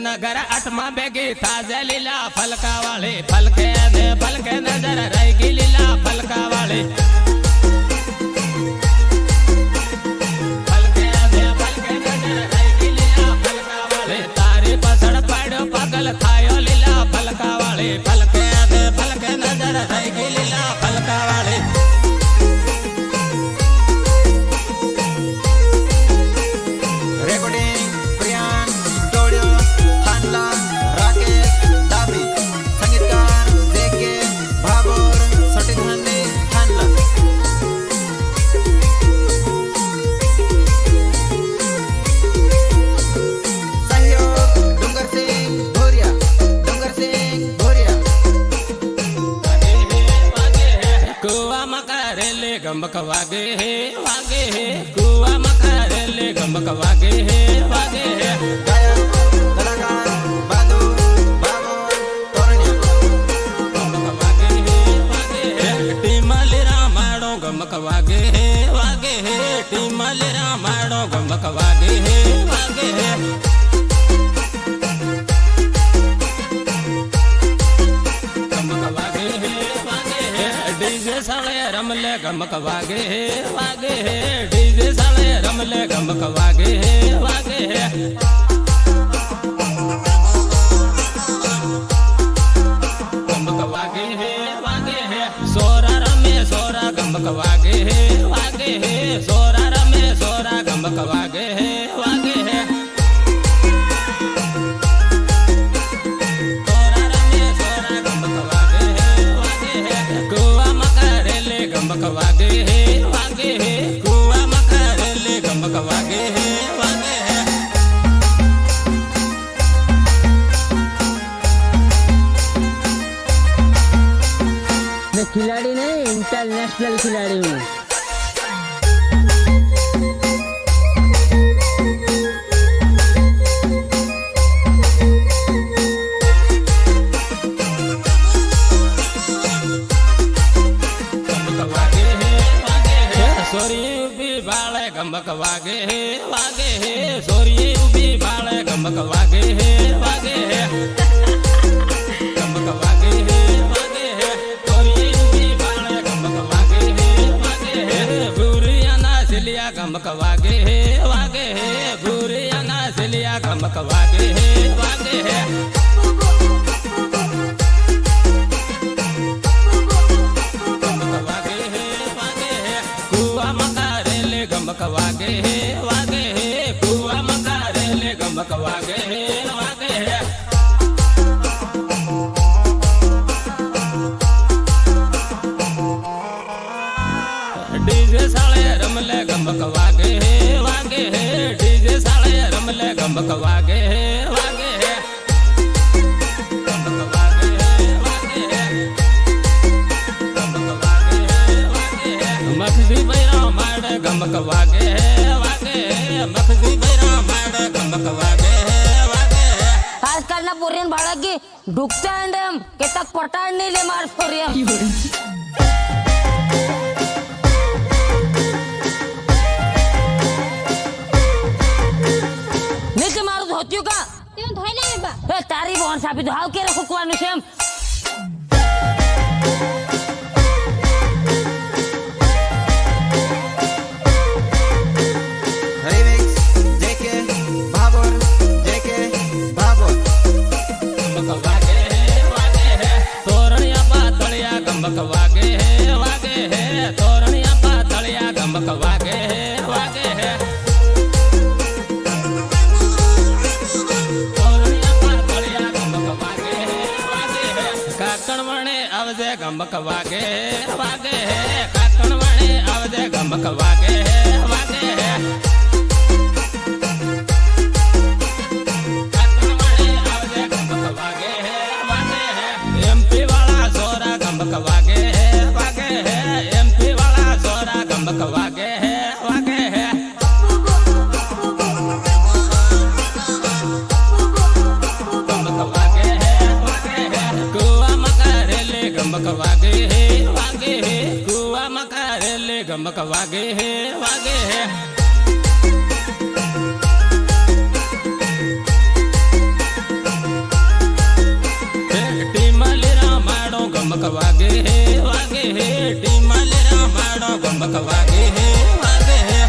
नगर आठमा बेगी ताजे लीला फलका वाले फलके नजर रहेगी लीला फलका वाले फलके नजर रहेगी लीला फलका वाले तारी पसड़ पड़ो पगल थायो लीला फलका वाले फलके नजर रहेगी लीला फलका वाले गमक वागे है कुआ मकरेले गमक वागे है गायक कलाकार बहादुर बाबू तोरनिया गमक वागे है टीमल रामाड़ो गमक वागे है टीमल रामाड़ो गमक वागे है रमले गमक वागे है डीजे साले रमले गमक वागे है गमक वागे है सोरा रमे सोरा गमक वागे है सोरा रमे सोरा गमक वागे है गमक वागे है कुआ मकरेले गमक वागे है मैं खिलाड़ी नहीं इंटरनेशनल खिलाड़ी हूँ गमक वागे है सोरी उबी बाले गमक वागे है गमक वागे है सोरी उबी बाले गमक वागे है बुरिया ना सिलिया गमक वागे है बुरिया ना सिलिया गमक वागे है गमक वागे है कुआ मकरेले गमक वागे है डीजे साले रमले गमक वागे है डीजे साले रमले गमक वागे है मखदी बैरा माड़ गमक वागे मखदी बैरा माड़ गमक वागे आजकाल ना पोरियन भाड़ा की डुकता अंडम के तक पटाड़ नहीं ले मार पोरियन नीचे मारो धोतियो का त्यो धोइले बा तारी बहन सापी धाव के रखो कुआनु सेम गमक वागे है तोरणिया पातलिया गमक वागे है तोरणिया पातलिया गमक वागे है काकणवणे आवजे गमक वागे है काकणवणे आवजे गमक वागे है गमक वागे है एमपी वाला सोरा गमक वागे है गमक वागे है कुआ मकरेले गमक वागे है कुआ मकरेले गमक वागे है गमक वागे है वागे है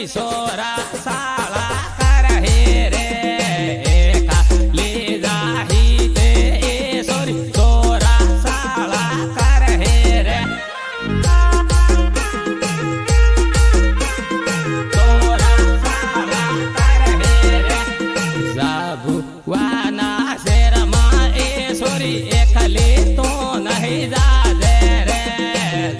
સોરી સોરા સાળા કરે રે ખાલી જાહી તે એ સોરી સોરા સાળા કરે રે સોરા સાળા કરે રે જાબુવાના શેરમાં એ સોરી એકલી તો નહીં જાજે રે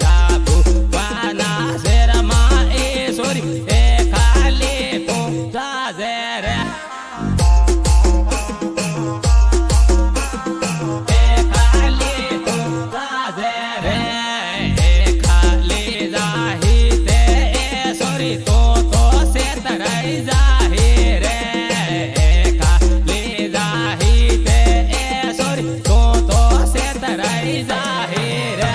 જાબુવાના શેરમાં એ સોરી એ ખાલી તો જાજે રે એ ખાલી તો જાજે રે એ ખાલી જાહી તે એ સોરી તો સેતરાઈ જાહી રે એ ખાલી જાહી તે એ સોરી તો સેતરાઈ જાહી રે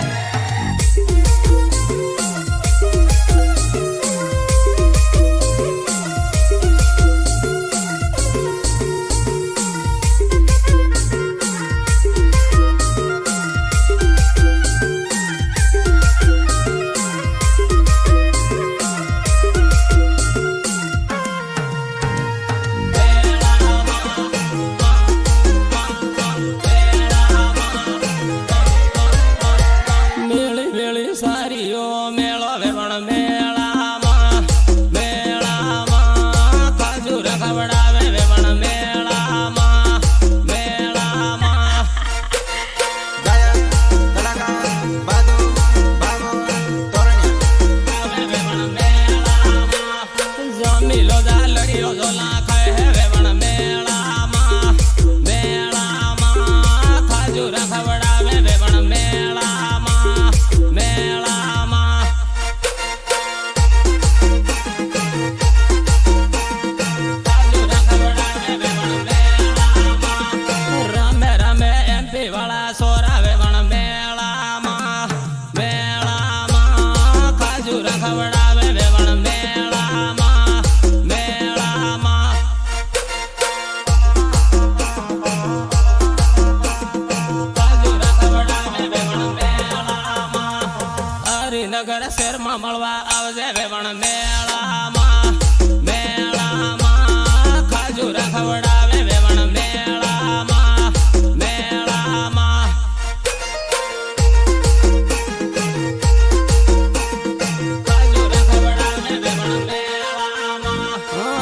મેળી વેળી સારીઓ મેળો વેવણ મેળામાં મેળામાં કાજુ રખવડાવે વેવણ મેળામાં મેળામાં ગાયક કલાકાર બાદુ બાબો તોરણિયા આવે વેવણ મેળામાં જમીલો દાલડીઓ ઝોલા ખાય હે વેવણ મેળામાં મેળામાં કાજુ રખવડાવે વેવણ મેળામાં મેળામાં કાજુ રખવડાવે વેવણ મેળામાં રમે રમે એમપી વાળા સોરા વેવણ મેળામાં મેળામાં કાજુ રખવડાવે વેવણ મેળામાં મેળામાં કાજુ રખવડાવે વેવણ મેળામાં હરિનગર શહેરમાં મળવા આવજે વેવણ મેળામાં મેળામાં કાજુ રખવડાવે વેવણ મેળામાં મેળામાં કાજુ રખવડાવે વેવણ મેળામાં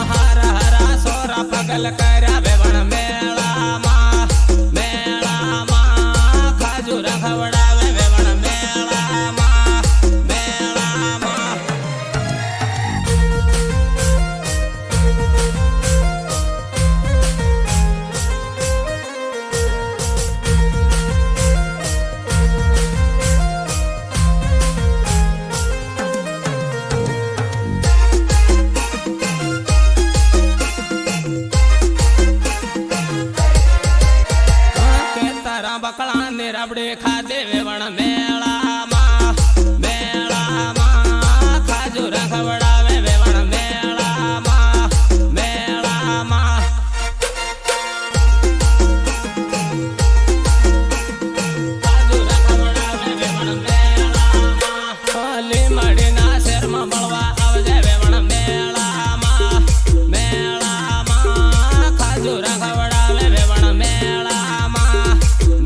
હારા હારા સોરા પગલ કર્યા વેવણ મેળામાં મેળામાં કાજુ રખવડાવે વેવણ મેળામાં મેળામાં કે તારા બકળા ને રબડે ખાધે વેવણ મેળામાં મેળામાં કાજુ રખવડાવે વેવણ મેળામાં મેળામાં કાજુ રખવડાવે વેવણ મેળામાં લીમડીના શહેરમાં મળવા આવજે વેવણ મેળામાં મેળામાં કાજુ રખવડાવે વેવણ મેળામાં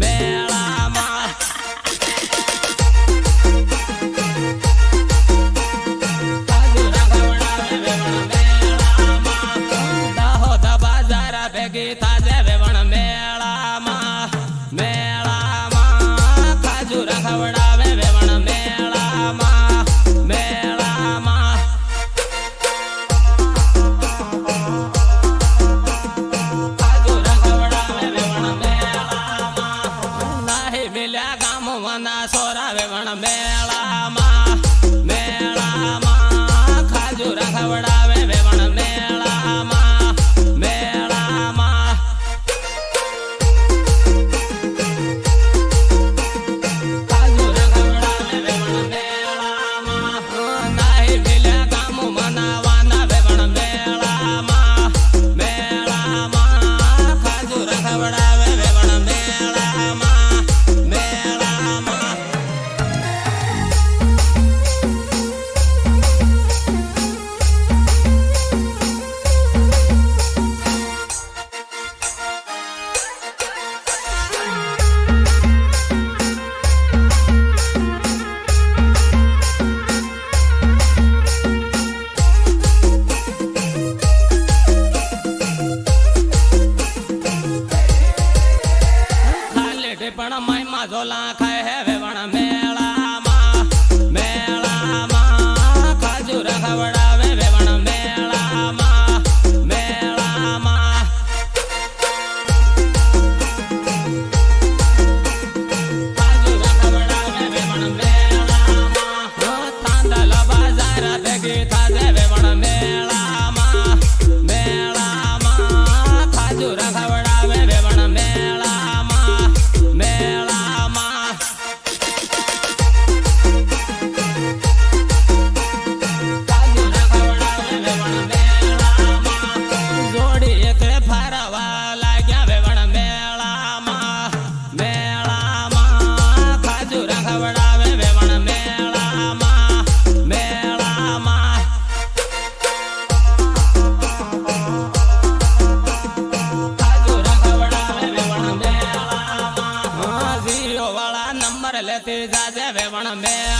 મેળામાં કાજુ રખવડાવે વેવણ મેળામાં દાહોદ બાજારા ભેગી થાજે વેવણ મેળામાં મેળામાં કાજુ રખવડાવે વેવણ મેળામાં મેળામાં કાજુ રખવડાવે વેવણ મેળામાં નાહી મિલ્યા ગામવાના સોરા વેવણ મેળામાં મેળામાં કાજુ રખવડાવે વેવણ મેળામાં મેળામાં કાજુ રખવડાવે વેવણ મેળામાં નાહી મિલ્યા ગામ મનાવાના વેવણ મેળામાં મેળામાં કાજુ રખવડાવે વેવણ મેળામાં મેળામાં મેં